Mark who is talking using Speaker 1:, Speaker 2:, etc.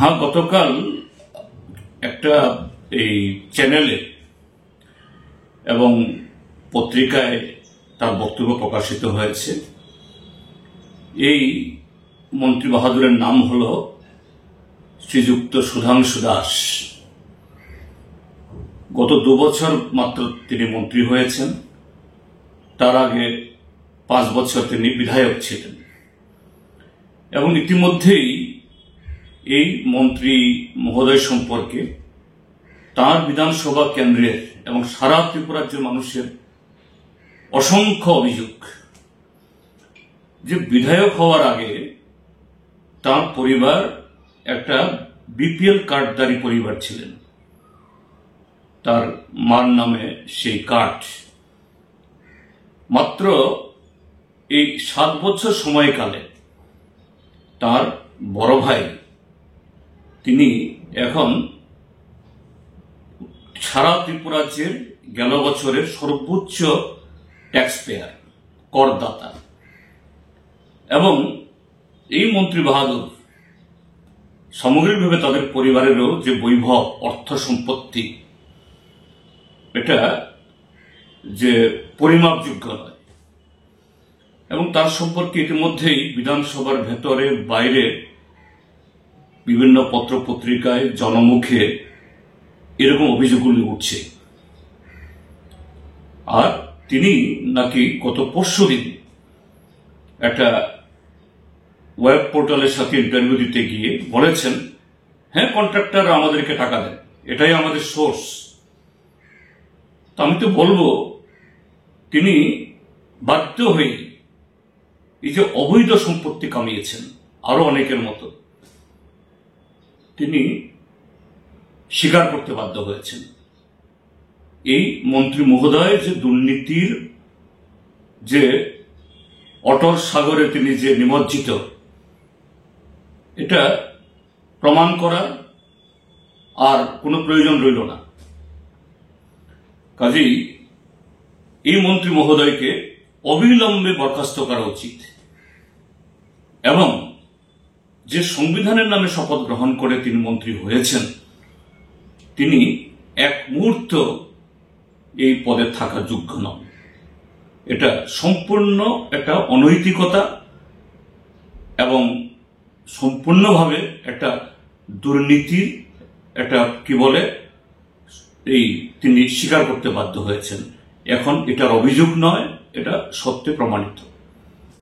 Speaker 1: হ্যাঁ, গতকাল একটা এই চ্যানেলে এবং পত্রিকায় তার বক্তব্য প্রকাশিত হয়েছে। এই মন্ত্রী বাহাদুরের নাম হল শ্রীযুক্ত সুধাংশু দাস। গত 2 বছর মাত্র তিনি মন্ত্রী হয়েছেন। তার আগে 5 বছর তিনি বিধায়ক ছিলেন এবং ইতিমধ্যেই এই মন্ত্রী মহোদয় সম্পর্কে তার বিধানসভা কেন্দ্রের এবং সারা ত্রিপুরা রাজ্যের মানুষের অসংখ্য অভিযোগ যে বিধায়ক হওয়ার আগে তার পরিবার একটা বিপিএল কার্ডধারী পরিবার ছিলেন। তার মার নামে সেই কার্ড, মাত্র এই 7 বছর সময়কালে তার বড় ভাই তিনি এখন সারা ত্রিপুরা রাজ্যের গেল বছরের সর্বোচ্চ ট্যাক্স পেয়ার, করদাতা। এবং এই মন্ত্রী বাহাদুর সামগ্রিকভাবে তাদের পরিবারেরও যে বৈভব, অর্থ সম্পত্তি, এটা যে পরিমাপযোগ্য নয়। এবং তার সম্পর্কে ইতিমধ্যেই বিধানসভার ভেতরে বাইরে বিভিন্ন পত্র পত্রিকায় জনমুখে এরকম অভিযোগগুলি উঠছে। আর তিনি নাকি গত পরশুদিন একটা ওয়েব পোর্টালের সাথে ইন্টারভিউ দিতে গিয়ে বলেছেন, হ্যাঁ, কন্ট্রাক্টর আমাদেরকে টাকা দেন, এটাই আমাদের সোর্স। তো আমি তো বলবো তিনি বাধ্য হয়ে এই যে অবৈধ সম্পত্তি কামিয়েছেন আরো অনেকের মতো, তিনি স্বীকার করতে বাধ্য হয়েছেন। এই মন্ত্রী মহোদয় যে দুর্নীতির যে অটল সাগরে তিনি যে নিমজ্জিত, এটা প্রমাণ করার আর কোনো প্রয়োজন রইল না। কাজেই এই মন্ত্রী মহোদয়কে অবিলম্বে বরখাস্ত করা উচিত এবং যে সংবিধানের নামে শপথ গ্রহণ করে তিনি মন্ত্রী হয়েছেন, তিনি এক মুহূর্ত এই পদে থাকার যোগ্য নন। এটা সম্পূর্ণ একটা অনৈতিকতা এবং সম্পূর্ণভাবে একটা দুর্নীতির একটা কি বলে এই তিনি স্বীকার করতে বাধ্য হয়েছেন। এখন এটার অভিযোগ নয়, এটা সত্যে প্রমাণিত।